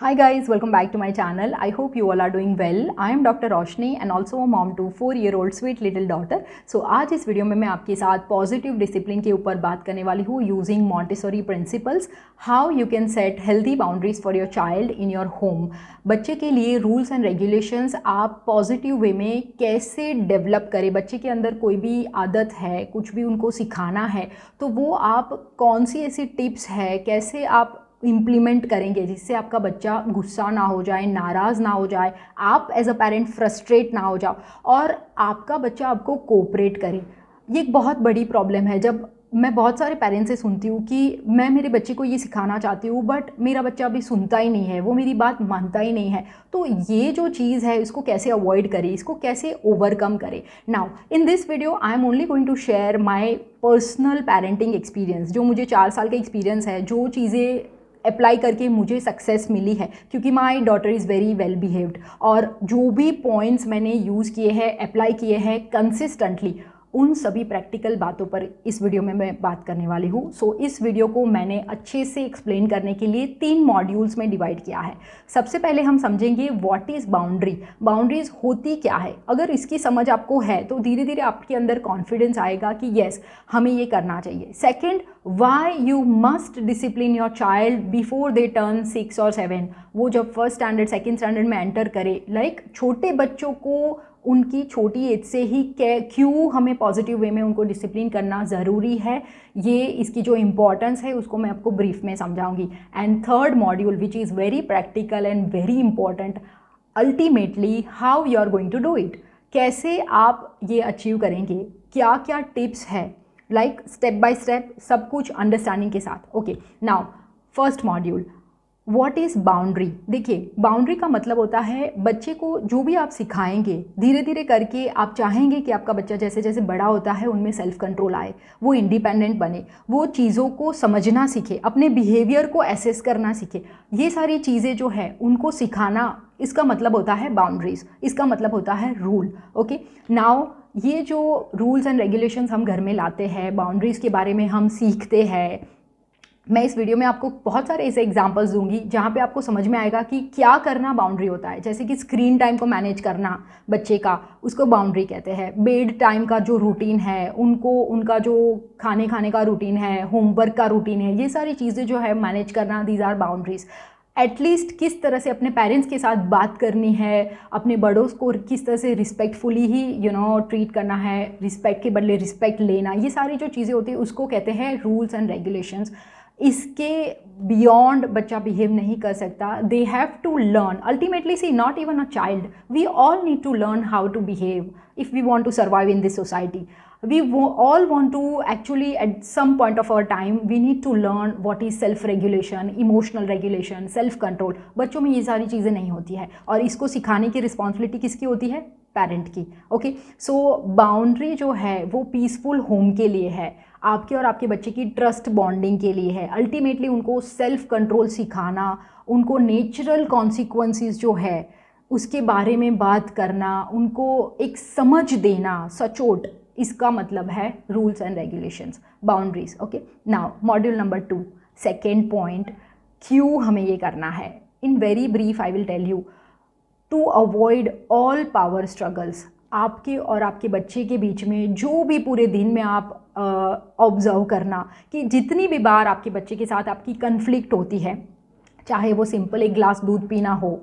Hi guys, welcome back to my channel. I hope you all are doing well. I am Dr. Roshni and also a mom to 4-year-old sweet little daughter. So आज इस video में मैं आपके साथ positive discipline के ऊपर बात करने वाली हूँ using Montessori principles, how you can set healthy boundaries for your child in your home. बच्चे के लिए रूल्स एंड रेगुलेशंस आप पॉजिटिव वे में कैसे डेवलप करें। बच्चे के अंदर कोई भी आदत है, कुछ भी उनको सिखाना है, तो वो आप कौन सी ऐसी टिप्स है, कैसे आप इम्प्लीमेंट करेंगे जिससे आपका बच्चा गुस्सा ना हो जाए, नाराज़ ना हो जाए, आप एज अ पेरेंट फ्रस्ट्रेट ना हो जाओ और आपका बच्चा आपको कोऑपरेट करे। ये एक बहुत बड़ी प्रॉब्लम है। जब मैं बहुत सारे पेरेंट्स से सुनती हूँ कि मैं मेरे बच्चे को ये सिखाना चाहती हूँ बट मेरा बच्चा अभी सुनता ही नहीं है, वो मेरी बात मानता ही नहीं है। तो ये जो चीज़ है इसको कैसे अवॉइड करें, इसको कैसे ओवरकम करें। Now in this video I am only going to share my personal parenting experience, जो मुझे 4 साल का एक्सपीरियंस है, जो चीज़ें अप्लाई करके मुझे सक्सेस मिली है, क्योंकि my daughter is very well behaved और जो भी पॉइंट्स मैंने यूज़ किए हैं, अप्लाई किए हैं कंसिस्टेंटली, उन सभी प्रैक्टिकल बातों पर इस वीडियो में मैं बात करने वाली हूँ। सो इस वीडियो को मैंने अच्छे से एक्सप्लेन करने के लिए 3 मॉड्यूल्स में डिवाइड किया है। सबसे पहले हम समझेंगे व्हाट इज़ बाउंड्री, बाउंड्रीज होती क्या है। अगर इसकी समझ आपको है तो धीरे धीरे आपके अंदर कॉन्फिडेंस आएगा कि येस हमें ये करना चाहिए। Second, why you must discipline your child before they turn 6 और 7। वो जब फर्स्ट स्टैंडर्ड, सेकेंड स्टैंडर्ड में एंटर करे, लाइक छोटे बच्चों को उनकी छोटी एज से ही क्यों हमें पॉजिटिव वे में उनको डिसिप्लिन करना ज़रूरी है, ये इसकी जो इम्पोर्टेंस है उसको मैं आपको ब्रीफ में समझाऊंगी। And third module which is very practical and very important, ultimately how you are going to do it, कैसे आप ये अचीव करेंगे, क्या क्या टिप्स है, लाइक स्टेप बाय स्टेप सब कुछ अंडरस्टैंडिंग के साथ। Okay, now first module, what is boundary. देखिए, बाउंड्री का मतलब होता है बच्चे को जो भी आप सिखाएंगे धीरे धीरे करके आप चाहेंगे कि आपका बच्चा जैसे जैसे बड़ा होता है उनमें सेल्फ कंट्रोल आए, वो इंडिपेंडेंट बने, वो चीज़ों को समझना सीखे, अपने बिहेवियर को एसेस करना सीखे। ये सारी चीज़ें जो है उनको सिखाना, इसका मतलब होता है बाउंड्रीज, इसका मतलब होता है रूल। ओके, नाउ ये जो रूल्स एंड रेगुलेशंस हम घर में लाते हैं, बाउंड्रीज़ के बारे में हम सीखते हैं, मैं इस वीडियो में आपको बहुत सारे ऐसे एग्जांपल्स दूंगी जहाँ पे आपको समझ में आएगा कि क्या करना बाउंड्री होता है। जैसे कि स्क्रीन टाइम को मैनेज करना बच्चे का, उसको बाउंड्री कहते हैं। बेड टाइम का जो रूटीन है, उनका जो खाने का रूटीन है, होमवर्क का रूटीन है, ये सारी चीज़ें जो है मैनेज करना, दीज आर बाउंड्रीज। एटलीस्ट किस तरह से अपने पेरेंट्स के साथ बात करनी है, अपने बड़ों को किस तरह से रिस्पेक्टफुली ही ट्रीट करना है, रिस्पेक्ट के बदले रिस्पेक्ट लेना, ये सारी जो चीज़ें होती है उसको कहते हैं रूल्स एंड रेगुलेशंस। इसके बियॉन्ड बच्चा बिहेव नहीं कर सकता। They have to learn ultimately, see not even a child, we all need to learn how to behave if we want to survive in this society. We all want to actually at some point of our time we need to learn what is self regulation, emotional regulation, self control। बच्चों में ये सारी चीज़ें नहीं होती है और इसको सिखाने की रिस्पॉन्सिबिलिटी किसकी होती है? पेरेंट की। ओके, सो बाउंड्री जो है वो पीसफुल होम के लिए है, आपके और आपके बच्चे की ट्रस्ट बॉन्डिंग के लिए है। अल्टीमेटली उनको सेल्फ कंट्रोल सिखाना, उनको नेचुरल कॉन्सिक्वेंसेस जो है उसके बारे में बात करना, उनको एक समझ देना सचोट, इसका मतलब है rules and regulations, boundaries. Okay, now module number 2, second point, क्यों हमें ये करना है। In very brief I will tell you, to avoid all power struggles. आपके और आपके बच्चे के बीच में जो भी पूरे दिन में आप ऑब्जर्व करना कि जितनी भी बार आपके बच्चे के साथ आपकी कन्फ्लिक्ट होती है, चाहे वो सिंपल एक ग्लास दूध पीना हो,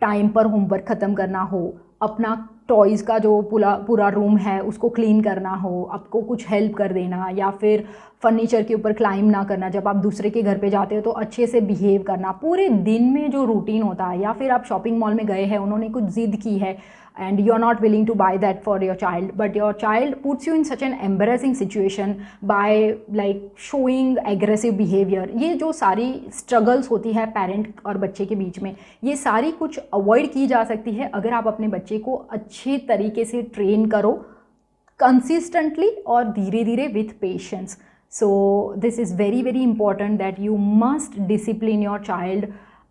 टाइम पर होमवर्क ख़त्म करना हो, अपना टॉयज़ का जो पूरा रूम है उसको क्लीन करना हो, आपको कुछ हेल्प कर देना, या फिर फर्नीचर के ऊपर क्लाइंब ना करना, जब आप दूसरे के घर पे जाते हो तो अच्छे से बिहेव करना, पूरे दिन में जो रूटीन होता है। या फिर आप शॉपिंग मॉल में गए हैं, उन्होंने कुछ ज़िद की है and you are not willing to buy that for your child, but your child puts you in such an embarrassing situation by like showing aggressive behavior। ये जो सारी struggles होती है पेरेंट और बच्चे के बीच में, ये सारी कुछ अवॉइड की जा सकती है अगर आप अपने बच्चे को अच्छे तरीके से ट्रेन करो, कंसिस्टेंटली और धीरे धीरे with patience. So this is very very important that you must discipline your child.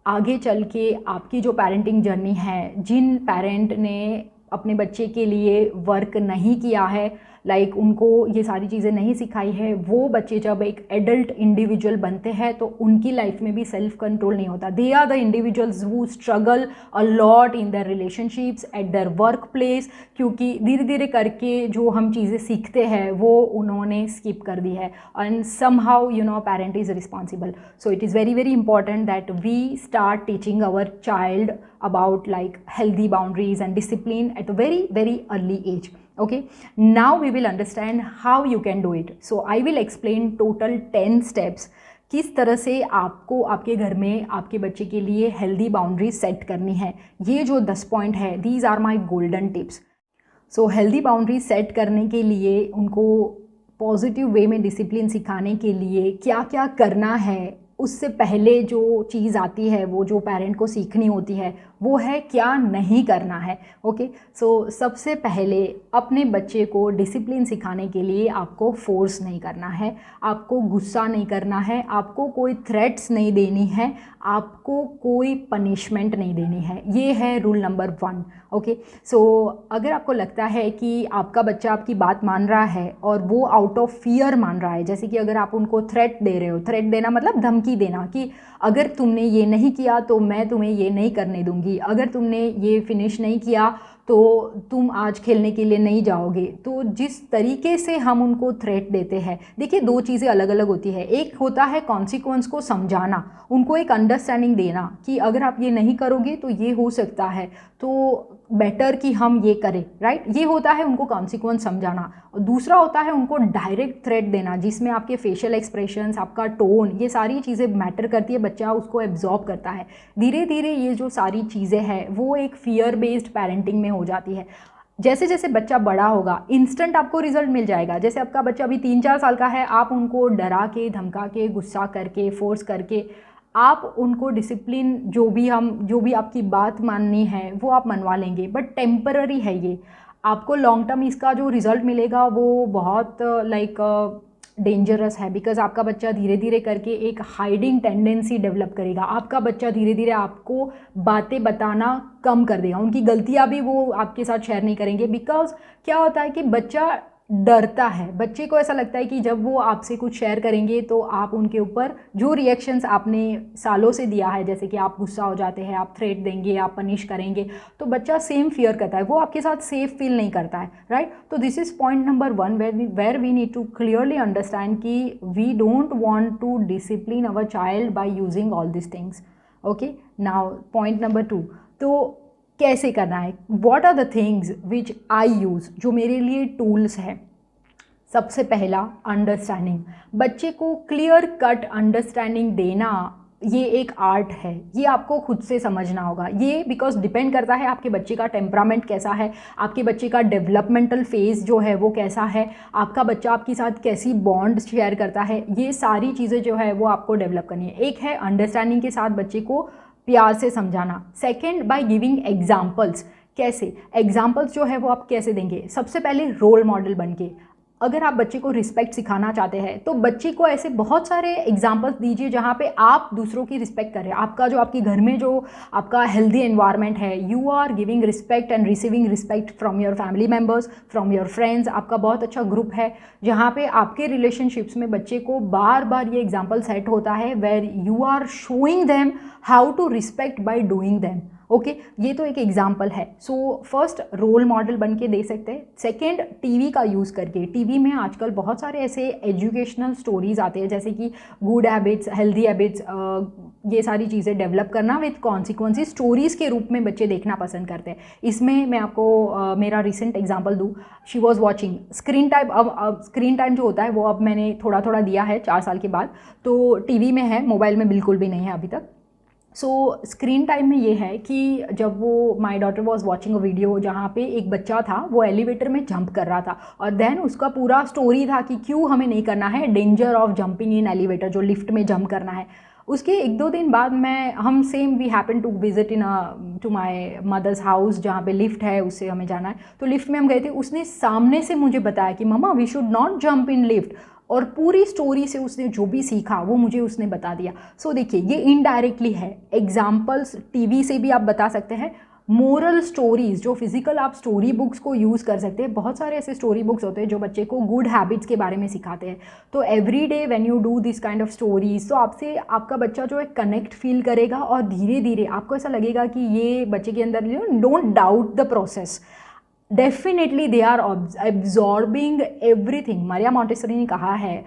आगे चल के आपकी जो पेरेंटिंग जर्नी है, जिन पेरेंट ने अपने बच्चे के लिए वर्क नहीं किया है, लाइक उनको ये सारी चीज़ें नहीं सिखाई है, वो बच्चे जब एक एडल्ट इंडिविजुअल बनते हैं तो उनकी लाइफ में भी सेल्फ कंट्रोल नहीं होता। They are the individuals who struggle a lot in their relationships, at their work place, क्योंकि धीरे धीरे करके जो हम चीज़ें सीखते हैं वो उन्होंने स्किप कर दी है, and somehow parent is responsible. So it is very very important that we start teaching our child about like healthy boundaries and discipline at a very very early age. Okay, now we will understand how you can do it. So I will explain total 10 steps किस तरह से आपको आपके घर में आपके बच्चे के लिए हेल्दी बाउंड्री सेट करनी है। ये जो 10 पॉइंट है, these are my golden tips. So healthy boundary set करने के लिए, उनको पॉजिटिव वे में डिसिप्लिन सिखाने के लिए क्या क्या करना है, उससे पहले जो चीज़ आती है, वो जो पेरेंट को सीखनी होती है, वो है क्या नहीं करना है। ओके, सो सबसे पहले अपने बच्चे को डिसिप्लिन सिखाने के लिए आपको फोर्स नहीं करना है, आपको गुस्सा नहीं करना है, आपको कोई थ्रेट्स नहीं देनी है, आपको कोई पनिशमेंट नहीं देनी है। ये है रूल नंबर 1। ओके, सो अगर आपको लगता है कि आपका बच्चा आपकी बात मान रहा है और वो आउट ऑफ फियर मान रहा है, जैसे कि अगर आप उनको थ्रेट दे रहे हो, थ्रेट देना मतलब धमकी देना कि अगर तुमने ये नहीं किया तो मैं तुम्हें ये नहीं करने दूंगी, अगर तुमने ये फिनिश नहीं किया तो तुम आज खेलने के लिए नहीं जाओगे। तो जिस तरीके से हम उनको थ्रेट देते हैं, देखिए 2 चीज़ें अलग अलग होती है। एक होता है कॉन्सिक्वेंस को समझाना, उनको एक अंडरस्टैंडिंग देना कि अगर आप ये नहीं करोगे तो ये हो सकता है, तो बेटर कि हम ये करें, राइट। ये होता है उनको कॉन्सिक्वेंस समझाना। और दूसरा होता है उनको डायरेक्ट थ्रेट देना, जिसमें आपके फेशियल एक्सप्रेशंस, आपका टोन, ये सारी चीज़ें मैटर करती है, बच्चा उसको एब्जॉर्ब करता है। धीरे धीरे ये जो सारी चीज़ें हैं वो एक फियर बेस्ड पेरेंटिंग में हो जाती है। जैसे जैसे बच्चा बड़ा होगा, इंस्टेंट आपको रिजल्ट मिल जाएगा। जैसे आपका बच्चा अभी 3-4 साल का है, आप उनको डरा के, धमका के, गुस्सा करके, फोर्स करके आप उनको डिसिप्लिन, जो भी आपकी बात माननी है वो आप मनवा लेंगे, बट टेम्पररी है ये। आपको लॉन्ग टर्म इसका जो रिज़ल्ट मिलेगा वो बहुत डेंजरस है, बिकॉज आपका बच्चा धीरे धीरे करके एक हाइडिंग टेंडेंसी डेवलप करेगा। आपका बच्चा धीरे धीरे आपको बातें बताना कम कर देगा, उनकी गलतियां भी वो आपके साथ शेयर नहीं करेंगे। बिकॉज क्या होता है कि बच्चा डरता है, बच्चे को ऐसा लगता है कि जब वो आपसे कुछ शेयर करेंगे तो आप उनके ऊपर जो रिएक्शंस आपने सालों से दिया है, जैसे कि आप गुस्सा हो जाते हैं, आप थ्रेट देंगे, आप पनिश करेंगे, तो बच्चा सेम फियर करता है, वो आपके साथ सेफ फील नहीं करता है, राइट। तो this is point number 1 where we need to clearly understand कि we don't want to discipline our child by using all this things. Okay, now point number 2, तो कैसे करना है, what are the things which I use, जो मेरे लिए tools हैं। सबसे पहला, अंडरस्टैंडिंग। बच्चे को क्लियर कट अंडरस्टैंडिंग देना, ये एक आर्ट है, ये आपको खुद से समझना होगा। ये बिकॉज डिपेंड करता है आपके बच्चे का टेम्परामेंट कैसा है, आपके बच्चे का डेवलपमेंटल फेज़ जो है वो कैसा है, आपका बच्चा आपके साथ कैसी बॉन्ड शेयर करता है, ये सारी चीज़ें जो है वो आपको डेवलप करनी है। एक है अंडरस्टैंडिंग के साथ बच्चे को प्यार से समझाना। Second, by giving examples. कैसे एग्जाम्पल्स जो है वो आप कैसे देंगे? सबसे पहले रोल मॉडल बन के। अगर आप बच्चे को रिस्पेक्ट सिखाना चाहते हैं तो बच्चे को ऐसे बहुत सारे एग्जाम्पल्स दीजिए जहाँ पे आप दूसरों की रिस्पेक्ट कर रहे हैं। आपके घर में जो आपका हेल्दी एनवायरनमेंट है, you are giving respect and receiving respect from your family members, from your friends. आपका बहुत अच्छा ग्रुप है जहाँ पे आपके रिलेशनशिप्स में बच्चे को बार बार ये एग्जाम्पल सेट होता है, where you are showing them how to respect by doing them. Okay, ये तो एक एग्जाम्पल है। सो फर्स्ट, रोल मॉडल बन के दे सकते हैं। सेकेंड, टीवी का यूज़ करके। टीवी में आजकल बहुत सारे ऐसे एजुकेशनल स्टोरीज आते हैं, जैसे कि गुड हैबिट्स, हेल्दी हैबिट्स, ये सारी चीज़ें डेवलप करना विथ कॉन्सिक्वेंसेस स्टोरीज़ के रूप में बच्चे देखना पसंद करते हैं। इसमें मैं आपको मेरा रिसेंट एग्जाम्पल दूँ। She was watching screen time. अब स्क्रीन टाइम जो होता है वो अब मैंने थोड़ा थोड़ा दिया है 4 साल के बाद, तो टीवी में है, मोबाइल में बिल्कुल भी नहीं है अभी तक। सो स्क्रीन टाइम में ये है कि जब वो my daughter was watching a video जहाँ पे एक बच्चा था, वो एलिवेटर में जंप कर रहा था, और देन उसका पूरा स्टोरी था कि क्यों हमें नहीं करना है, danger of jumping in elevator, जो लिफ्ट में जंप करना है। उसके 1-2 दिन बाद we happen to visit to my mother's house, जहाँ पे लिफ्ट है, उससे हमें जाना है, तो लिफ्ट में हम गए थे। उसने सामने से मुझे बताया कि मम्मा we should not jump in lift, और पूरी स्टोरी से उसने जो भी सीखा वो मुझे उसने बता दिया। सो देखिए, ये इनडायरेक्टली है। एग्जाम्पल्स टीवी से भी आप बता सकते हैं, मोरल स्टोरीज, जो फिजिकल आप स्टोरी बुक्स को यूज़ कर सकते हैं, बहुत सारे ऐसे स्टोरी बुक्स होते हैं जो बच्चे को गुड हैबिट्स के बारे में सिखाते हैं। तो every day when you do this kind of stories, तो आपसे आपका बच्चा जो है कनेक्ट फील करेगा और धीरे धीरे आपको ऐसा लगेगा कि ये बच्चे के अंदर, don't doubt the process, definitely they are absorbing everything. Maria Montessori ने कहा है,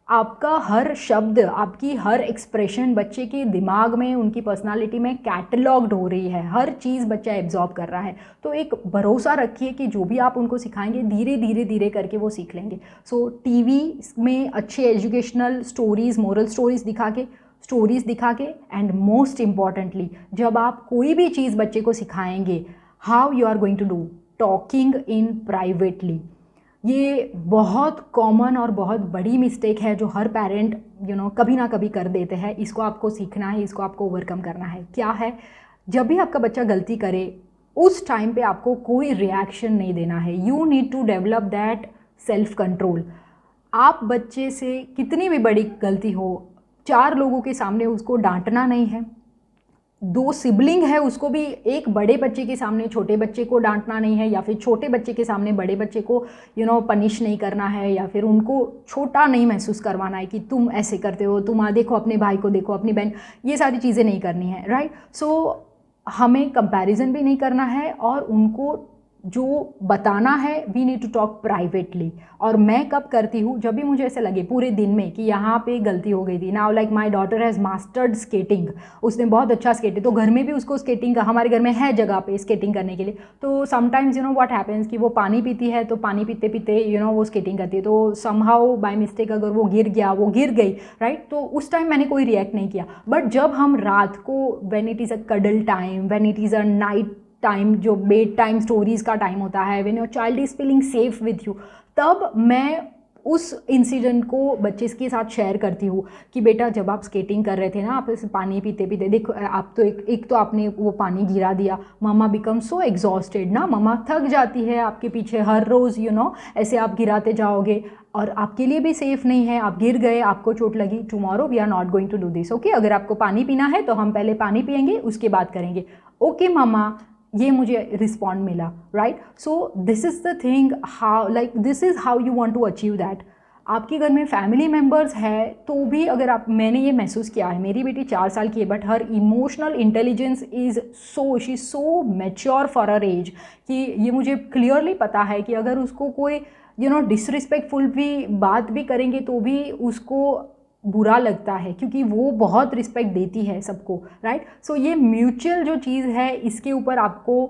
आपका हर शब्द, आपकी हर एक्सप्रेशन बच्चे के दिमाग में, उनकी पर्सनालिटी में कैटलॉग्ड हो रही है, हर चीज़ बच्चा एब्जॉर्ब कर रहा है। तो एक भरोसा रखिए कि जो भी आप उनको सिखाएंगे धीरे धीरे धीरे करके वो सीख लेंगे। सो टीवी में अच्छे एजुकेशनल स्टोरीज़, मोरल स्टोरीज़ दिखा के एंड मोस्ट इम्पॉर्टेंटली जब आप कोई भी चीज़ बच्चे को सिखाएंगे, how you are going to do talking in privately. ये बहुत कॉमन और बहुत बड़ी मिस्टेक है जो हर पेरेंट कभी ना कभी कर देते हैं। इसको आपको सीखना है, इसको आपको ओवरकम करना है। क्या है, जब भी आपका बच्चा गलती करे उस टाइम पे आपको कोई रिएक्शन नहीं देना है। You need to develop that self control. आप बच्चे से कितनी भी बड़ी गलती हो, 4 लोगों के सामने उसको डांटना नहीं है। 2 सिबलिंग है, उसको भी एक बड़े बच्चे के सामने छोटे बच्चे को डांटना नहीं है, या फिर छोटे बच्चे के सामने बड़े बच्चे को पनिश नहीं करना है, या फिर उनको छोटा नहीं महसूस करवाना है कि तुम ऐसे करते हो, तुम देखो अपने भाई को, देखो अपनी बहन। ये सारी चीज़ें नहीं करनी है, राइट। सो हमें कंपैरिजन भी नहीं करना है और उनको जो बताना है, we need to talk privately. और मैं कब करती हूँ, जब भी मुझे ऐसे लगे पूरे दिन में कि यहाँ पे गलती हो गई थी। Now like my daughter has mastered skating, उसने बहुत अच्छा स्केट, तो घर में भी उसको स्केटिंग का, हमारे घर में है जगह पे स्केटिंग करने के लिए। तो समटाइम्स व्हाट हैपेंस कि वो पानी पीती है, तो पानी पीते पीते वो स्केटिंग करती है, तो समहाउ बाय मिस्टेक अगर वो गिर गई, राइट। तो उस टाइम मैंने कोई रिएक्ट नहीं किया। बट जब हम रात को, when it is a cuddle time, when it is a night time, जो बेड टाइम स्टोरीज़ का टाइम होता है, when your child is feeling safe with you, तब मैं उस इंसिडेंट को बच्चे के साथ शेयर करती हूँ कि बेटा जब आप स्केटिंग कर रहे थे ना, आप इसे पानी पीते पीते देखो, आप तो एक तो आपने वो पानी गिरा दिया, मम्मा बिकम सो एग्जॉस्टेड ना, मम्मा थक जाती है आपके पीछे हर रोज़, ऐसे आप गिराते जाओगे और आपके लिए भी सेफ़ नहीं है। आप गिर गए, आपको चोट लगी, tomorrow we are not going to do this, okay. अगर आपको पानी पीना है तो हम पहले पानी पियेंगे, उसके बाद करेंगे, ओके मम्मा। ये मुझे रिस्पॉन्ड मिला, right. So this is the thing, how like this is how you want to achieve that. आपके घर में फैमिली मेम्बर्स है तो भी अगर आप, मैंने ये महसूस किया है, मेरी बेटी 4 साल की है but her emotional intelligence is she is so mature for her age, कि ये मुझे क्लियरली पता है कि अगर उसको कोई डिसरिस्पेक्टफुल भी बात भी करेंगे तो भी उसको बुरा लगता है, क्योंकि वो बहुत रिस्पेक्ट देती है सबको, राइट। सो ये म्यूचुअल जो चीज़ है, इसके ऊपर आपको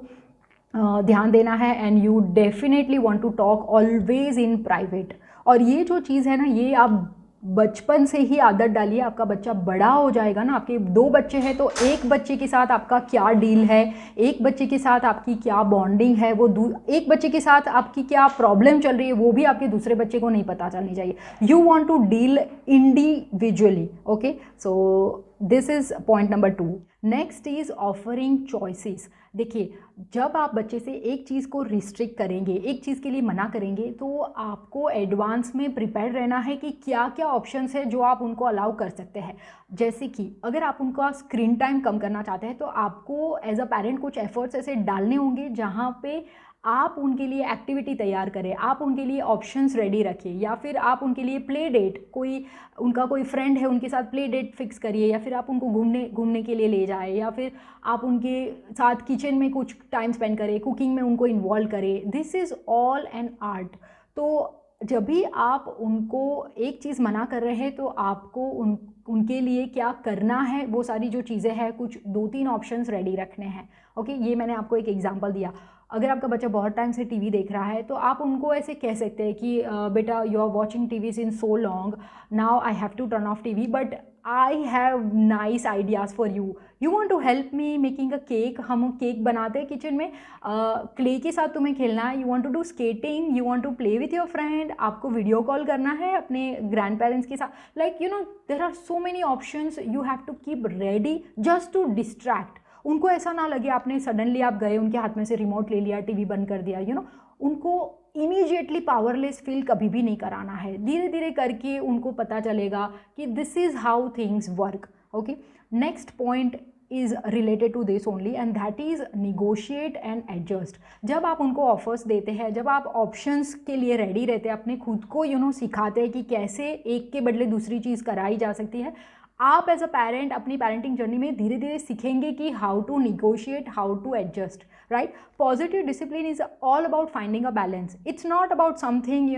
ध्यान देना है and you definitely want to talk always in private. और ये जो चीज़ है ना, ये आप बचपन से ही आदत डालिए। आपका बच्चा बड़ा हो जाएगा ना, आपके 2 बच्चे हैं तो एक बच्चे के साथ आपका क्या डील है, एक बच्चे के साथ आपकी क्या बॉन्डिंग है, वो एक बच्चे के साथ आपकी क्या प्रॉब्लम चल रही है, वो भी आपके दूसरे बच्चे को नहीं पता चलनी चाहिए। You want to deal individually, okay. So this is point number 2। Next is offering choices. देखिए, जब आप बच्चे से एक चीज़ को रिस्ट्रिक्ट करेंगे, एक चीज़ के लिए मना करेंगे, तो आपको एडवांस में प्रिपेयर रहना है कि क्या क्या ऑप्शंस है जो आप उनको अलाउ कर सकते हैं। जैसे कि अगर आप उनका स्क्रीन टाइम कम करना चाहते हैं तो आपको एज अ पेरेंट कुछ एफर्ट्स ऐसे डालने होंगे जहाँ पे आप उनके लिए एक्टिविटी तैयार करें, आप उनके लिए ऑप्शंस रेडी रखिए, या फिर आप उनके लिए प्ले डेट, उनका कोई फ्रेंड है उनके साथ प्ले डेट फिक्स करिए, या फिर आप उनको घूमने के लिए ले जाए, या फिर आप उनके साथ किचन में कुछ टाइम स्पेंड करें, कुकिंग में उनको इन्वॉल्व करें। This is all an art. तो जब भी आप उनको एक चीज़ मना कर रहे हैं तो आपको उनके लिए क्या करना है, वो सारी जो चीज़ें हैं, कुछ 2-3 ऑप्शंस रेडी रखने हैं, ओके। ये मैंने आपको एक एग्जांपल दिया। अगर आपका बच्चा बहुत टाइम से टीवी देख रहा है तो आप उनको ऐसे कह सकते हैं कि बेटा you are watching TV in so long, now I have to turn off TV, but I have nice ideas for you, you want to help me making a cake. हम केक बनाते हैं किचन में, clay के साथ तुम्हें खेलना है, you want to do skating, you want to play with your friend, आपको वीडियो कॉल करना है अपने ग्रैंड पेरेंट्स के साथ। Like there are so many options, you have to keep ready just to distract. उनको ऐसा ना लगे आपने सडनली आप गए, उनके हाथ में से रिमोट ले लिया, टीवी बंद कर दिया, उनको इमीडिएटली पावरलेस फील कभी भी नहीं कराना है। धीरे धीरे करके उनको पता चलेगा कि this is how things work, okay. Next point is related to this only, and that is negotiate and adjust. जब आप उनको ऑफर्स देते हैं, जब आप ऑप्शंस के लिए रेडी रहते हैं, अपने खुद को सिखाते हैं कि कैसे एक के बदले दूसरी चीज़ कराई जा सकती है, आप एज अ पेरेंट अपनी पेरेंटिंग जर्नी में धीरे धीरे सीखेंगे कि how to negotiate, how to adjust, right. Positive discipline is all about finding a balance. It's not about something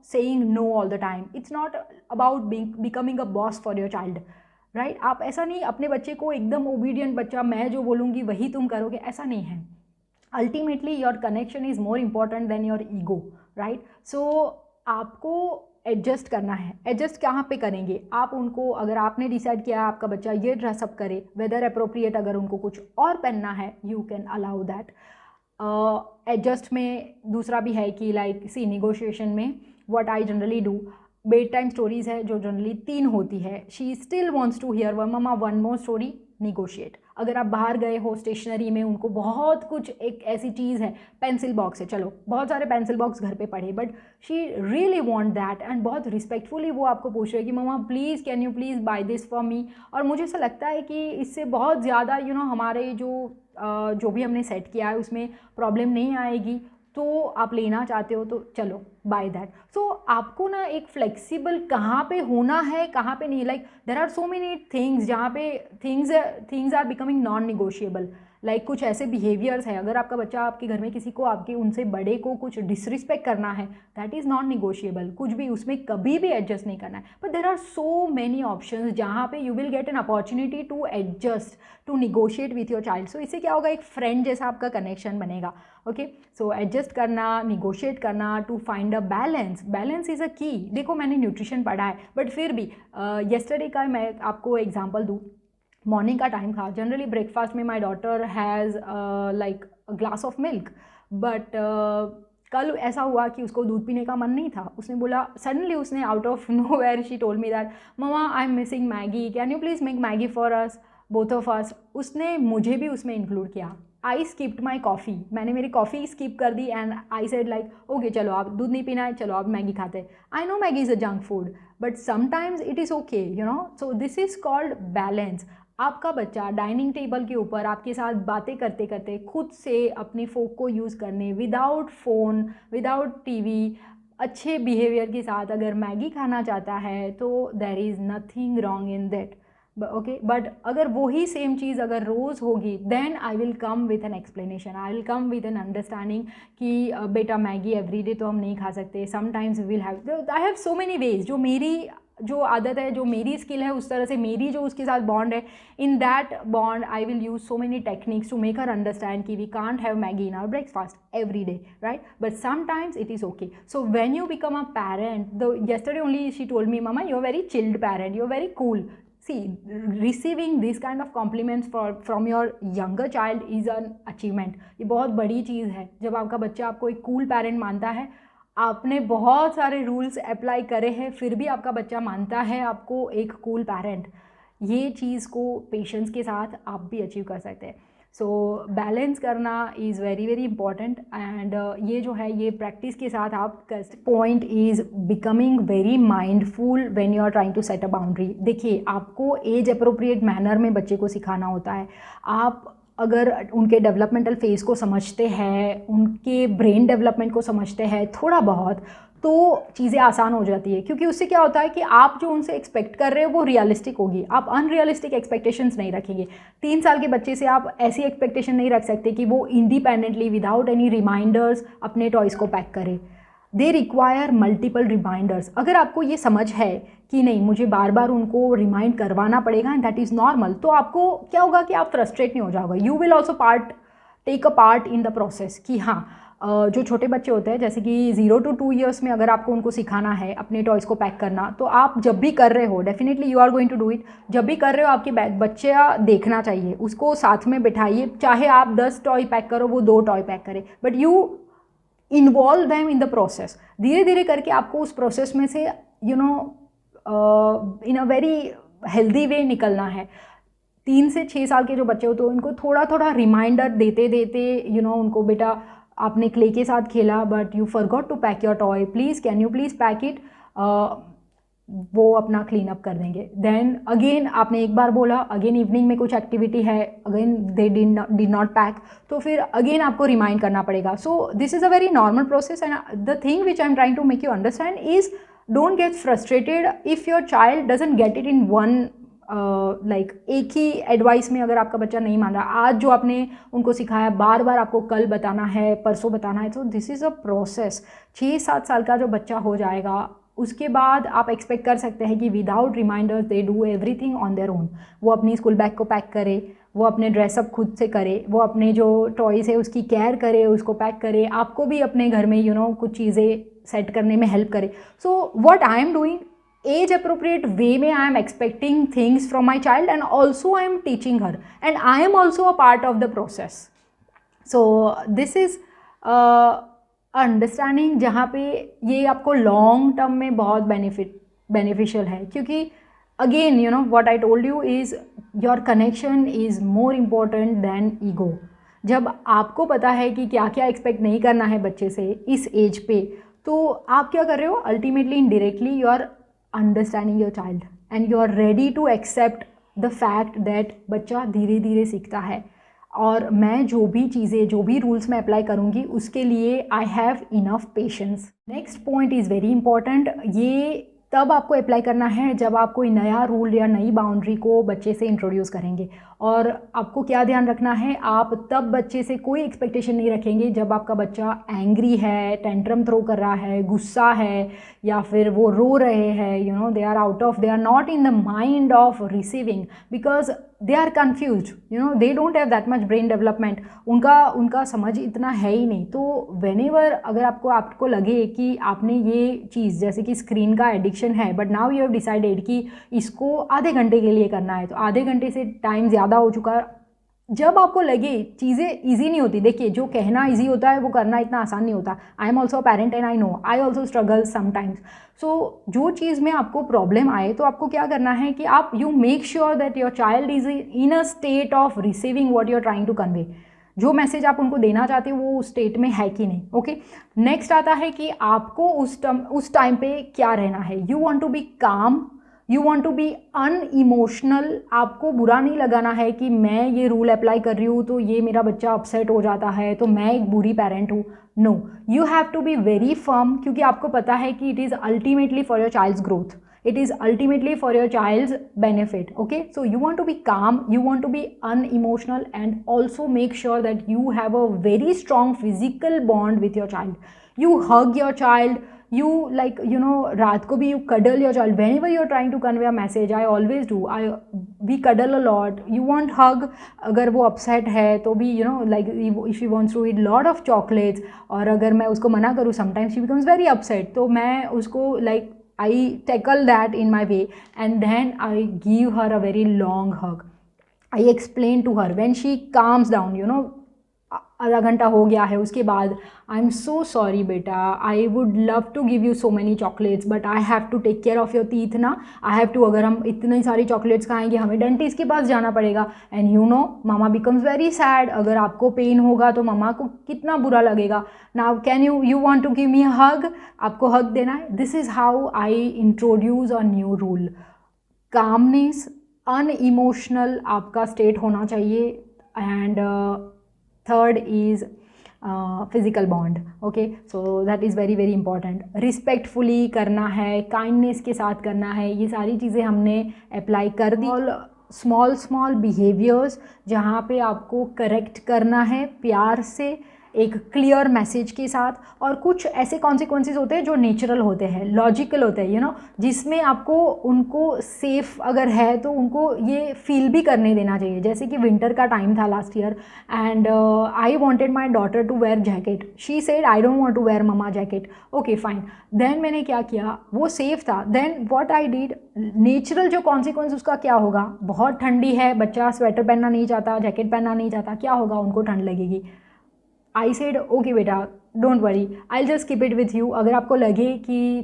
saying no all the time. It's not about becoming a boss for your child, right. आप ऐसा नहीं अपने बच्चे को एकदम obedient बच्चा, मैं जो बोलूँगी वही तुम करोगे, ऐसा नहीं है। Ultimately your connection is more important than your ego, right. So आपको एडजस्ट करना है। एडजस्ट कहाँ पे करेंगे आप उनको, अगर आपने डिसाइड किया आपका बच्चा ये ड्रेसअप करे, वेदर अप्रोप्रिएट, अगर उनको कुछ और पहनना है you can allow that. Adjust में दूसरा भी है कि लाइक सी निगोशिएशन में what I generally do, bedtime stories है जो जनरली 3 होती है, she still wants to hear mama one more story, negotiate. अगर आप बाहर गए हो स्टेशनरी में, उनको बहुत कुछ, एक ऐसी चीज़ है पेंसिल बॉक्स है, चलो बहुत सारे पेंसिल बॉक्स घर पे पड़े, but she really want that, and बहुत रिस्पेक्टफुली वो आपको पूछ रहे कि मम्मा please can you please buy this for me. और मुझे ऐसा लगता है कि इससे बहुत ज़्यादा हमारे जो भी हमने सेट किया है उसमें प्रॉब्लम नहीं आएगी। तो आप लेना चाहते हो तो चलो बाय दैट। सो आपको ना एक फ्लेक्सिबल कहाँ पे होना है, कहाँ पे नहीं, like there are so many things जहाँ पे things are becoming non negotiable. Like कुछ ऐसे बिहेवियर्स है, अगर आपका बच्चा आपके घर में किसी को, आपके उनसे बड़े को कुछ डिसरिस्पेक्ट करना है, दैट इज़ नॉन निगोशिएबल, कुछ भी उसमें कभी भी एडजस्ट नहीं करना है। But there are so many options जहाँ पे you will get an opportunity to adjust, to negotiate with your child. So इससे क्या होगा, एक फ्रेंड जैसा आपका कनेक्शन बनेगा। ओके, सो एडजस्ट करना, निगोशिएट करना, to find a balance. Balance is a key. देखो मैंने न्यूट्रिशन पढ़ा है, बट फिर भी येस्टरडे का मैं आपको एग्जांपल दूँ, मॉर्निंग का टाइम था, जनरली ब्रेकफास्ट में my daughter has like a glass of milk, but कल ऐसा हुआ कि उसको दूध पीने का मन नहीं था। उसने बोला, सडनली उसने out of nowhere she told me that mama I am missing Maggi, can you please make Maggi for us both of us. उसने मुझे भी उसमें इंक्लूड किया। आई स्किप्ड माई कॉफ़ी, मैंने मेरी कॉफ़ी स्किप कर दी, and I said like okay चलो आप दूध नहीं पीना है, चलो आप मैगी खाते हैं। I know Maggi is a junk food, but sometimes it is okay, so this is called balance. आपका बच्चा डाइनिंग टेबल के ऊपर आपके साथ बातें करते करते खुद से अपने फोक को यूज़ करने, विदाउट फ़ोन, विदाउट टीवी, अच्छे बिहेवियर के साथ अगर मैगी खाना चाहता है तो there is nothing wrong in that. Okay, but अगर वही सेम चीज़ अगर रोज़ होगी, then I will come with an explanation, I will come with an understanding कि बेटा मैगी एवरीडे तो हम नहीं खा सकते, sometimes we will have, I have so many ways, जो मेरी जो आदत है, जो मेरी स्किल है, उस तरह से मेरी जो उसके साथ बॉन्ड है, in that bond I will use so many techniques to make her understand कि we can't have Maggi in our breakfast every day, right, but sometimes it is okay. So when you become a parent, the yesterday only she told me mama you're very chilled parent, you're very cool. See, receiving this kind of compliments from your younger child is an achievement. ये बहुत बड़ी चीज़ है जब आपका बच्चा आपको एक cool parent मानता है। आपने बहुत सारे रूल्स अप्लाई करे हैं, फिर भी आपका बच्चा मानता है आपको एक कूल पेरेंट। ये चीज़ को पेशेंस के साथ आप भी अचीव कर सकते हैं। सो बैलेंस करना is very very important, and ये जो है ये प्रैक्टिस के साथ आप point is becoming very mindful when you are trying to set a boundary. देखिए, आपको एज अप्रोप्रिएट मैनर में बच्चे को सिखाना होता है। आप अगर उनके डेवलपमेंटल फेज़ को समझते हैं, उनके ब्रेन डेवलपमेंट को समझते हैं थोड़ा बहुत, तो चीज़ें आसान हो जाती है, क्योंकि उससे क्या होता है कि आप जो उनसे एक्सपेक्ट कर रहे हो वो रियलिस्टिक होगी। आप अनरियलिस्टिक एक्सपेक्टेशंस नहीं रखेंगे। 3 साल के बच्चे से आप ऐसी एक्सपेक्टेशन नहीं रख सकते कि वो इंडिपेंडेंटली विदाउट एनी रिमाइंडर्स अपने टॉयज़ को पैक करे। They require multiple reminders. अगर आपको ये समझ है कि नहीं मुझे बार बार उनको रिमाइंड करवाना पड़ेगा, एंड दैट इज़ नॉर्मल, तो आपको क्या होगा कि आप फ्रस्ट्रेट नहीं हो जाओगे। You will also take a part in the process कि हाँ, जो छोटे बच्चे होते हैं, जैसे कि 0 to 2 years में अगर आपको उनको सिखाना है अपने टॉयज़ को पैक करना, तो आप जब भी कर रहे हो, definitely you are going to do it, जब भी कर रहे हो आपके बच्चा देखना चाहिए, उसको साथ में बिठाइए, चाहे आप 10 टॉय पैक करो, वो 2 टॉय पैक करे, but you involve them in the process. धीरे धीरे करके आपको उस प्रोसेस में से इन अ वेरी हेल्दी वे निकलना है। 3 से 6 साल के जो बच्चे होते हैं उनको थोड़ा थोड़ा रिमाइंडर देते देते उनको, बेटा आपने क्ले के साथ खेला but you forgot to pack your toy, please can you please pack it, वो अपना क्लीन अप कर देंगे। देन अगेन आपने एक बार बोला, अगेन इवनिंग में कुछ एक्टिविटी है, again they did not pack, तो फिर अगेन आपको रिमाइंड करना पड़ेगा। So this is a very normal process and the thing which I am trying to make you understand is don't get frustrated if your child doesn't get it in one like एक ही advice में अगर आपका बच्चा नहीं मान रहा, आज जो आपने उनको सिखाया बार बार आपको कल बताना है, परसों बताना है, तो दिस इज़ अ प्रोसेस। 6-7 साल का जो बच्चा हो जाएगा उसके बाद आप एक्सपेक्ट कर सकते हैं कि without reminders they do everything on their own. वो अपनी स्कूल बैग को पैक करे, वो अपने ड्रेसअप खुद से करे, वो अपने जो टॉयज़ है उसकी केयर करे, उसको पैक करे, आपको भी अपने घर में कुछ चीज़ें सेट करने में हेल्प करे। So what I am doing, age appropriate way में I am expecting things from my child and also I am teaching her and I am also a part of the process. So this is understanding जहाँ पे ये आपको long term में बहुत beneficial है, क्योंकि again what I told you is your connection is more important than ego. जब आपको पता है कि क्या क्या एक्सपेक्ट नहीं करना है बच्चे से इस एज पे, तो आप क्या कर रहे हो, ultimately indirectly you are understanding your child and you are ready to accept the fact that बच्चा धीरे धीरे सीखता है और मैं जो भी चीज़ें, जो भी रूल्स मैं अप्लाई करूँगी उसके लिए I have enough patience. Next point is very important. ये तब आपको अप्लाई करना है जब आप कोई नया रूल या नई बाउंड्री को बच्चे से इंट्रोड्यूस करेंगे। और आपको क्या ध्यान रखना है, आप तब बच्चे से कोई एक्सपेक्टेशन नहीं रखेंगे जब आपका बच्चा एंग्री है, टेंट्रम थ्रो कर रहा है, गुस्सा है, या फिर वो रो रहे हैं, they are not in the mind of receiving because they are confuse, they don't have that much brain development, उनका समझ इतना है ही नहीं। तो वेनेवर अगर आपको लगे कि आपने ये चीज़ जैसे कि स्क्रीन का एडिक्शन है, but now you have decided कि इसको आधे घंटे के लिए करना है, तो आधे घंटे से टाइम ज़्यादा हो चुका है। जब आपको लगे चीज़ें ईजी नहीं होती, देखिए जो कहना ईजी होता है वो करना इतना आसान नहीं होता। I am also parent and I know I also struggle sometimes. So जो चीज़ में आपको प्रॉब्लम आए तो आपको क्या करना है कि आप you make sure that your child is in a state of receiving what you are trying to convey. जो मैसेज आप उनको देना चाहते हो वो उस स्टेट में है कि नहीं। ओके, नेक्स्ट आता है कि आपको उस टाइम पे क्या रहना है। यू वॉन्ट टू बी काम, you want to be unemotional. आपको बुरा नहीं लगाना है कि मैं ये रूल अप्लाई कर रही हूँ तो ये मेरा बच्चा अपसेट हो जाता है तो मैं एक बुरी पेरेंट हूँ। No, you have to be very firm, क्योंकि आपको पता है कि it is ultimately for your child's growth, it is ultimately for your child's benefit. Okay, so you want to be calm, you want to be unemotional, and also make sure that you have a very strong physical bond with your child. You hug your child, you रात को भी you cuddle your child whenever you're trying to convey a message. I always do, we cuddle a lot. You want hug अगर वो upset है तो भी if she wants to eat lot of chocolates, और अगर मैं उसको मना करूँ sometimes she becomes very upset, तो मैं उसको I tackle that in my way and then I give her a very long hug. I explain to her when she calms down, आधा घंटा हो गया है उसके बाद, आई एम सो सॉरी बेटा, I would love to give you so many chocolates but I have to take care of your teeth ना, I have to, अगर हम इतनी सारी चॉकलेट्स खाएंगे हमें डेंटिस्ट के पास जाना पड़ेगा। And mama becomes very sad, अगर आपको पेन होगा तो मामा को कितना बुरा लगेगा। Now can you want to give me a hug, आपको हग देना है। This is how I introduce a new rule. Calmness, unemotional आपका स्टेट होना चाहिए, and third is physical bond. Okay, so that is very very important. Respectfully करना है, kindness के साथ करना है, ये सारी चीज़ें हमने अप्लाई कर दी। स्मॉल बिहेवियर्स जहाँ पे आपको करेक्ट करना है प्यार से, एक क्लियर मैसेज के साथ, और कुछ ऐसे कॉन्सिक्वेंसेस होते हैं जो नेचुरल होते हैं, लॉजिकल होते हैं, जिसमें आपको उनको सेफ अगर है तो उनको ये फील भी करने देना चाहिए। जैसे कि विंटर का टाइम था last year and I wanted my daughter to wear jacket, she said I don't want to wear mama jacket. Okay fine, then मैंने क्या किया, वो सेफ था, then what I did, natural जो कॉन्सिक्वेंस उसका क्या होगा, बहुत ठंडी है, बच्चा स्वेटर पहनना नहीं चाहता, जैकेट पहनना नहीं चाहता, क्या होगा, उनको ठंड लगेगी। आई सेड ओके बेटा don't worry, I just keep it with you, अगर आपको लगे कि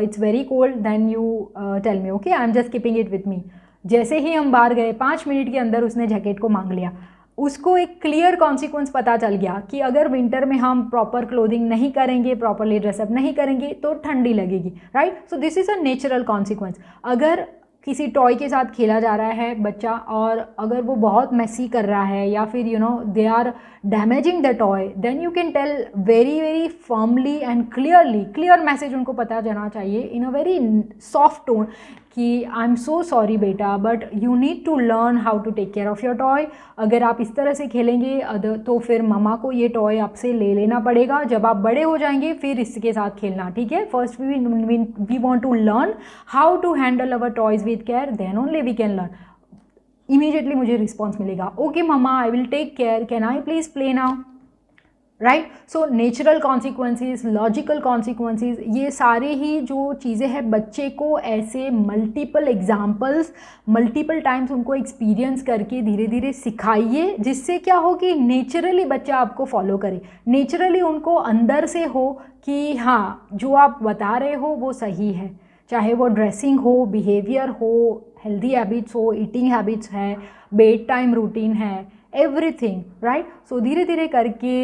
it's very cold then you tell me, okay I am just keeping it with me. जैसे ही हम बाहर गए 5 मिनट के अंदर उसने जैकेट को मांग लिया। उसको एक क्लियर कॉन्सिक्वेंस पता चल गया कि अगर विंटर में हम प्रॉपर क्लोथिंग नहीं करेंगे, प्रॉपरली ड्रेसअप नहीं करेंगे तो ठंडी लगेगी, right. So this is a natural consequence. अगर किसी टॉय के साथ खेला जा रहा है बच्चा और अगर वो बहुत मेसी कर रहा है या फिर they are damaging the toy, then you can tell very very firmly and clear message उनको पता जाना चाहिए in a very soft tone कि आई एम सो सॉरी बेटा, but you need to learn how to take care of your toy. अगर आप इस तरह से खेलेंगे तो फिर मम्मा को ये टॉय आपसे ले लेना पड़ेगा, जब आप बड़े हो जाएंगे फिर इसके साथ खेलना, ठीक है। First we want to learn how to handle our toys with care, then only we can learn. Immediately मुझे रिस्पॉन्स मिलेगा, okay mama I will take care, can I please play now, right. So natural consequences, logical consequences, ये सारे ही जो चीज़ें हैं बच्चे को ऐसे मल्टीपल एग्जाम्पल्स मल्टीपल टाइम्स उनको एक्सपीरियंस करके धीरे धीरे सिखाइए, जिससे क्या हो कि नेचुरली बच्चा आपको फॉलो करे, नेचुरली उनको अंदर से हो कि हाँ जो आप बता रहे हो वो सही है, चाहे वो ड्रेसिंग हो, बिहेवियर हो, हेल्दी हैबिट्स हो, ईटिंग हैबिट्स है, बेड टाइम रूटीन है, everything, right? So धीरे धीरे करके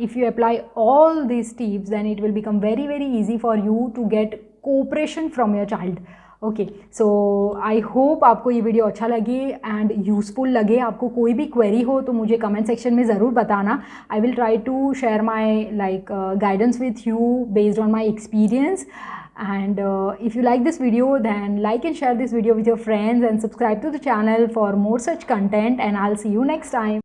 if you apply all these tips, then it will become very very easy for you to get cooperation from your child. Okay, so I hope आपको ये video अच्छा लगे and useful लगे। आपको कोई भी क्वेरी हो तो मुझे कमेंट सेक्शन में ज़रूर बताना। I will try to share my guidance with you based on my experience. And if you like this video, then like and share this video with your friends and subscribe to the channel for more such content, and I'll see you next time.